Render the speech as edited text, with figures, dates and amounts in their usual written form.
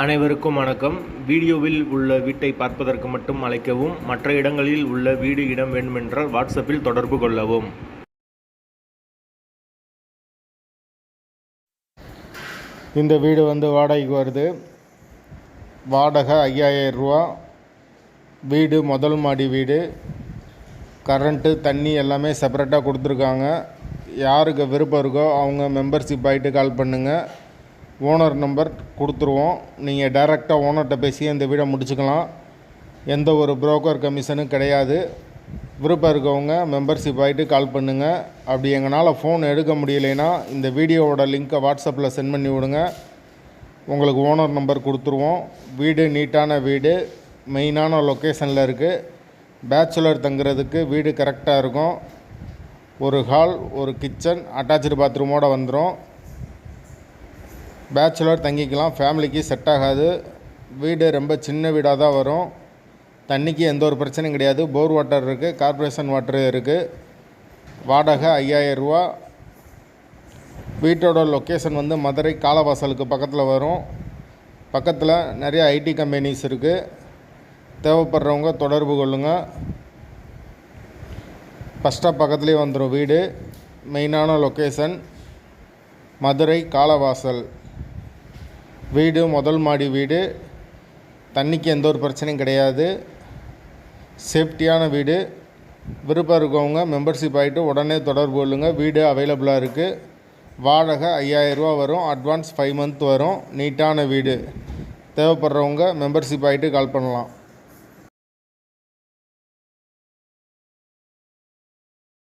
அனைவருக்கும் வணக்கம். வீடியோவில் உள்ள வீட்டை பார்ப்பதற்கு மட்டும் அழைக்கவும். மற்ற இடங்களில் உள்ள வீடு இடம் வேண்டுமென்றால் வாட்ஸ்அப்பில் தொடர்பு கொள்ளவும். இந்த வீடு வாடகைக்கு வருது. வாடகை 5000 ரூபா. வீடு முதல் மாடி வீடு. கரண்ட்டு தண்ணி எல்லாமே செப்பரேட்டாக கொடுத்துருக்காங்க. யாருக்கு விருப்பம் இருக்கோ அவங்க மெம்பர்ஷிப் ஆகிட்டு கால் பண்ணுங்கள். ஓனர் நம்பர் கொடுத்துருவோம். நீங்கள் டைரெக்டாக ஓனர்கிட்ட பேசி இந்த வீடை முடிச்சுக்கலாம். எந்த ஒரு புரோக்கர் கமிஷனும் கிடையாது. விருப்பம் இருக்கவங்க மெம்பர்ஷிப் ஆகிட்டு கால் பண்ணுங்கள். அப்படி எங்களால் ஃபோன் எடுக்க முடியலைன்னா இந்த வீடியோவோட லிங்க்கை வாட்ஸ்அப்பில் சென்ட் பண்ணி விடுங்க. உங்களுக்கு ஓனர் நம்பர் கொடுத்துருவோம். வீடு நீட்டான வீடு, மெயினான லொக்கேஷனில் இருக்குது. பேச்சுலர் தங்குறதுக்கு வீடு கரெக்டாக இருக்கும். ஒரு ஹால், ஒரு கிச்சன், அட்டாச்சு பாத்ரூமோடு வந்துடும். பேச்சுலர் தங்கிக்கலாம், ஃபேமிலிக்கு செட் ஆகாது. வீடு ரொம்ப சின்ன வீடாக தான் வரும். தண்ணிக்கு எந்த ஒரு பிரச்சனையும் கிடையாது. போர் வாட்டர் இருக்குது, கார்ப்பரேஷன் வாட்டர் இருக்குது. வாடகை 5000 ரூபா. வீட்டோட லொக்கேஷன் மதுரை காலவாசலுக்கு பக்கத்தில் வரும். பக்கத்தில் நிறைய ஐடி கம்பெனிஸ் இருக்குது. தேவைப்படுறவங்க தொடர்பு கொள்ளுங்கள். பஸ் ஸ்டாப் பக்கத்துலேயே வந்துடும் வீடு. மெயினான லொக்கேஷன் மதுரை காலவாசல். வீடு முதல் மாடி வீடு. தண்ணிக்கு எந்த ஒரு பிரச்சனையும் கிடையாது. சேஃப்டியான வீடு. விருப்பம் இருக்கவங்க மெம்பர்ஷிப் ஆகிட்டு உடனே தொடர்பு கொள்ளுங்கள். வீடு அவைலபிளாக இருக்குது. வாடகை 5000 ரூபா வரும். அட்வான்ஸ் 5 மந்த் வரும். நீட்டான வீடு. தேவைப்படுறவங்க மெம்பர்ஷிப் ஆகிட்டு கால் பண்ணலாம்.